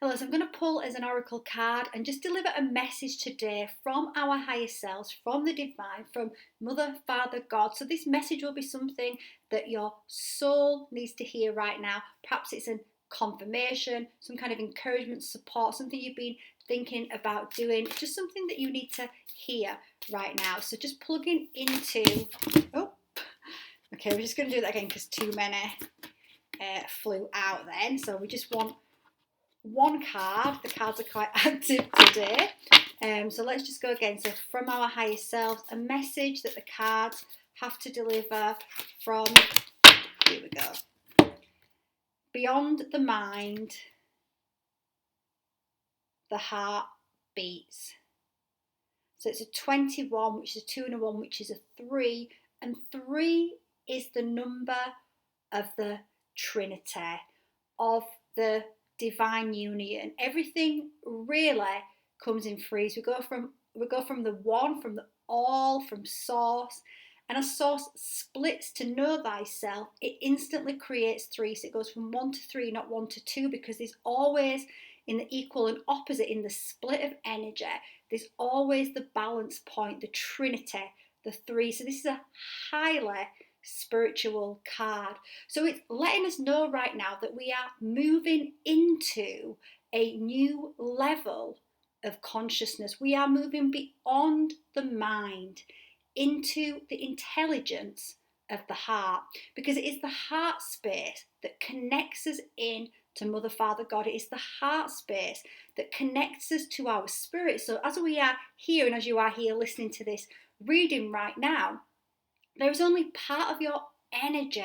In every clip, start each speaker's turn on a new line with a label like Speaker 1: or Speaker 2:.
Speaker 1: Hello, so I'm going to pull as an oracle card and just deliver a message today from our higher selves, from the divine, from Mother, Father, God. So this message will be something that your soul needs to hear right now. Perhaps it's a confirmation, some kind of encouragement, support, something you've been thinking about doing, just something that you need to hear right now. So just plugging into, oh, okay, we're just going to do that again because too many flew out then. So we just want one card. The cards are quite active today. So let's just go again. So from our higher selves, a message that the cards have to deliver from, here we go, beyond the mind, the heart beats. So it's a 21, which is a 2 and a 1, which is a 3. And 3 is the number of the Trinity, of the divine union. Everything really comes in threes. We go from the one, from the all, from source, and as source splits to know thyself, it instantly creates 3. So it goes from 1 to 3, not 1 to 2, because there's always, in the equal and opposite, in the split of energy, there's always the balance point, the Trinity, the 3. So this is a highly spiritual card. So it's letting us know right now that we are moving into a new level of consciousness. We are moving beyond the mind into the intelligence of the heart, because it is the heart space that connects us in to Mother, Father, God. It is the heart space that connects us to our spirit. So as we are here, and as you are here listening to this reading right now, there is only part of your energy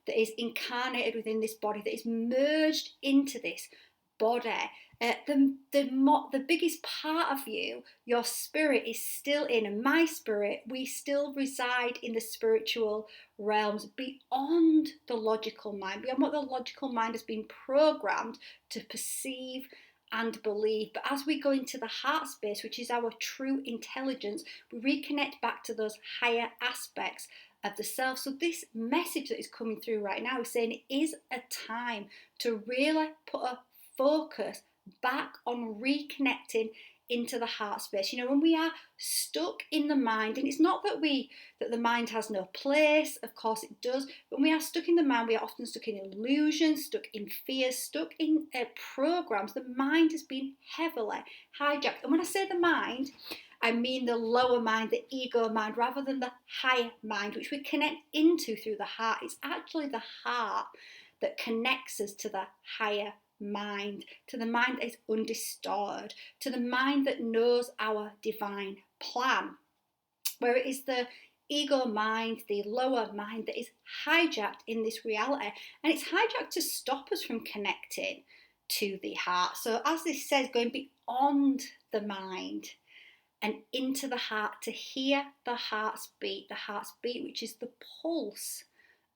Speaker 1: that is incarnated within this body, that is merged into this body. The biggest part of you, your spirit, is still in, and my spirit, we still reside in the spiritual realms beyond the logical mind, beyond what the logical mind has been programmed to perceive and believe. But as we go into the heart space, which is our true intelligence, we reconnect back to those higher aspects of the self. So this message that is coming through right now is saying it is a time to really put a focus back on reconnecting into the heart space. You know, when we are stuck in the mind, and it's not that the mind has no place, of course it does, but when we are stuck in the mind, we are often stuck in illusions, stuck in fears, stuck in programs. The mind has been heavily hijacked. And when I say the mind, I mean the lower mind, the ego mind, rather than the higher mind, which we connect into through the heart. It's actually the heart that connects us to the higher mind, to the mind that is undistorted, to the mind that knows our divine plan. Where it is the ego mind, the lower mind, that is hijacked in this reality, and it's hijacked to stop us from connecting to the heart. So as this says, going beyond the mind and into the heart, to hear the heart's beat, which is the pulse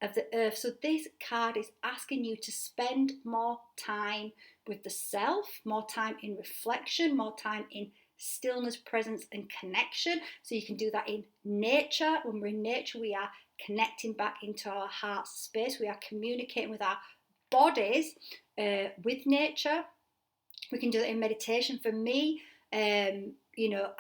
Speaker 1: of the earth. So this card is asking you to spend more time with the self, more time in reflection, more time in stillness, presence and connection. So you can do that in nature. When we're in nature, we are connecting back into our heart space. We are communicating with our bodies, with nature. We can do it in meditation. For me, you know,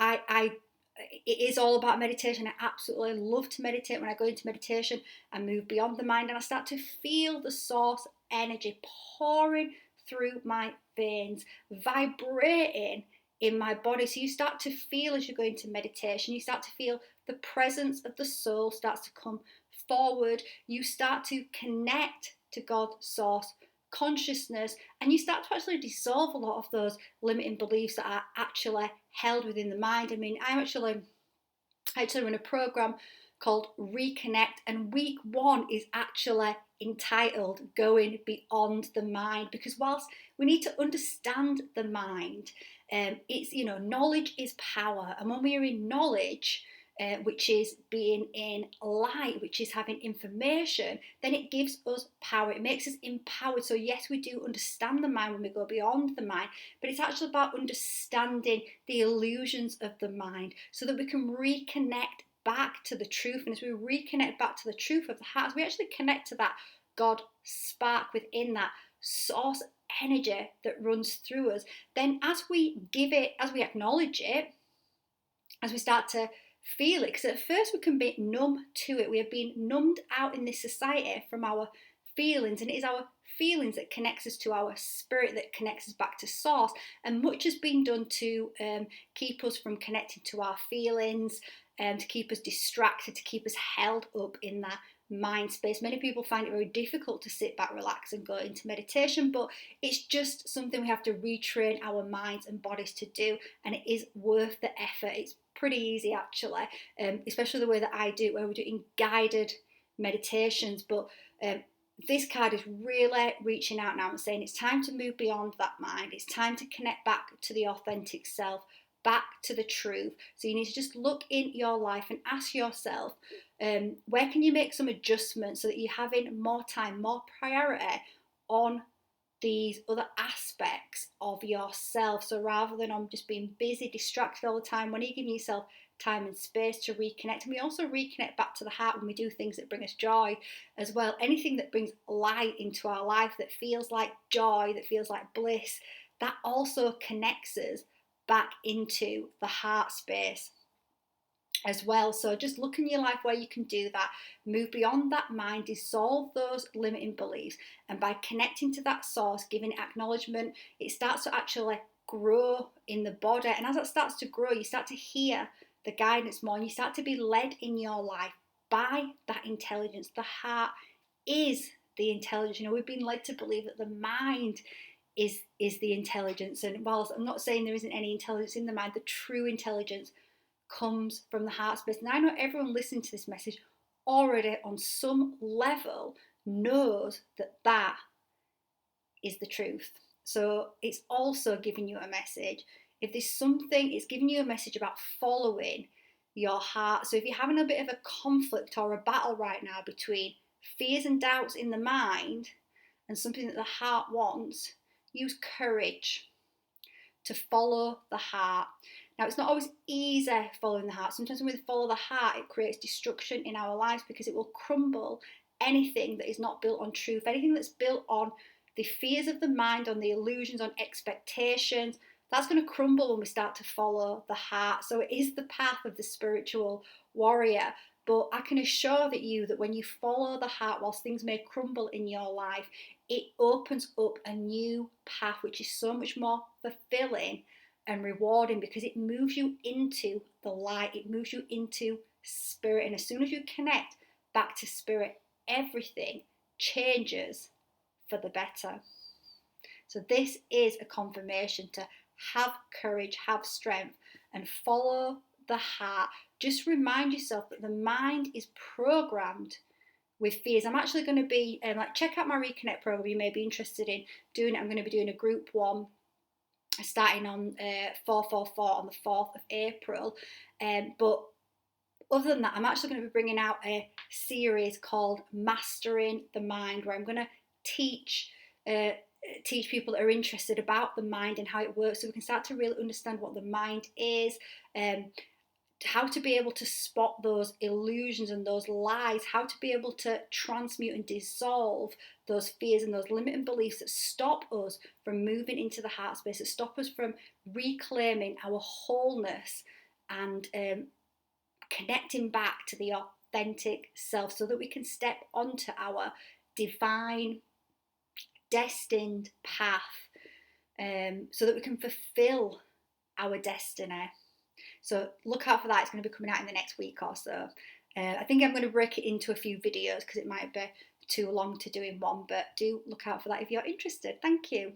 Speaker 1: it is all about meditation. I absolutely love to meditate. When I go into meditation, I move beyond the mind and I start to feel the source energy pouring through my veins, vibrating in my body. So you start to feel, as you go into meditation, you start to feel the presence of the soul starts to come forward. You start to connect to God, source, consciousness, and you start to actually dissolve a lot of those limiting beliefs that are actually held within the mind. I mean, I actually run a program called Reconnect, and week 1 is actually entitled Going Beyond the Mind, because whilst we need to understand the mind, it's, you know, knowledge is power, and when we are in knowledge, which is being in light, which is having information, then it gives us power. It makes us empowered. So yes, we do understand the mind when we go beyond the mind, but it's actually about understanding the illusions of the mind so that we can reconnect back to the truth. And as we reconnect back to the truth of the heart, we actually connect to that God spark within, that source energy that runs through us. Then as we give it, as we acknowledge it, as we start to feel it, because at first we can be numb to it. We have been numbed out in this society from our feelings, and it is our feelings that connects us to our spirit, that connects us back to source. And much has been done to keep us from connecting to our feelings, and to keep us distracted, to keep us held up in that mind space. Many people find it very difficult to sit back, relax, and go into meditation, but it's just something we have to retrain our minds and bodies to do, and it is worth the effort. It's pretty easy actually, especially the way that I do it, where we're doing guided meditations. But this card is really reaching out now and saying it's time to move beyond that mind. It's time to connect back to the authentic self, back to the truth. So you need to just look in your life and ask yourself, where can you make some adjustments so that you're having more time, more priority on these other aspects of yourself. So rather than on just being busy, distracted all the time, when are you giving yourself time and space to reconnect? And we also reconnect back to the heart when we do things that bring us joy as well. Anything that brings light into our life, that feels like joy, that feels like bliss, that also connects us back into the heart space as well. So just look in your life where you can do that, move beyond that mind, dissolve those limiting beliefs, and by connecting to that source, giving it acknowledgement, it starts to actually grow in the body. And as it starts to grow, you start to hear the guidance more, and you start to be led in your life by that intelligence. The heart is the intelligence. You know, we've been led to believe that the mind is the intelligence, and whilst I'm not saying there isn't any intelligence in the mind, the true intelligence comes from the heart space. And I know everyone listening to this message already on some level knows that that is the truth. So it's also giving you a message. If there's something, it's giving you a message about following your heart. So if you're having a bit of a conflict or a battle right now between fears and doubts in the mind and something that the heart wants, use courage to follow the heart. Now, it's not always easy following the heart. Sometimes when we follow the heart, it creates destruction in our lives because it will crumble anything that is not built on truth, anything that's built on the fears of the mind, on the illusions, on expectations. That's going to crumble when we start to follow the heart. So it is the path of the spiritual warrior. But I can assure you that when you follow the heart, whilst things may crumble in your life, it opens up a new path, which is so much more fulfilling and rewarding, because it moves you into the light, it moves you into spirit. And as soon as you connect back to spirit, everything changes for the better. So this is a confirmation to have courage, have strength, and follow the heart. Just remind yourself that the mind is programmed with fears. I'm actually going to be check out my Reconnect program. You may be interested in doing it. I'm going to be doing a group one starting on 444 on the 4th of April. But other than that, I'm actually going to be bringing out a series called Mastering the Mind, where I'm going to teach people that are interested about the mind and how it works, so we can start to really understand what the mind is, how to be able to spot those illusions and those lies, how to be able to transmute and dissolve those fears and those limiting beliefs that stop us from moving into the heart space, that stop us from reclaiming our wholeness and connecting back to the authentic self, so that we can step onto our divine, destined path, so that we can fulfill our destiny. So look out for that. It's going to be coming out in the next week or so. I think I'm going to break it into a few videos because it might be too long to do in one, but do look out for that if you're interested. Thank you.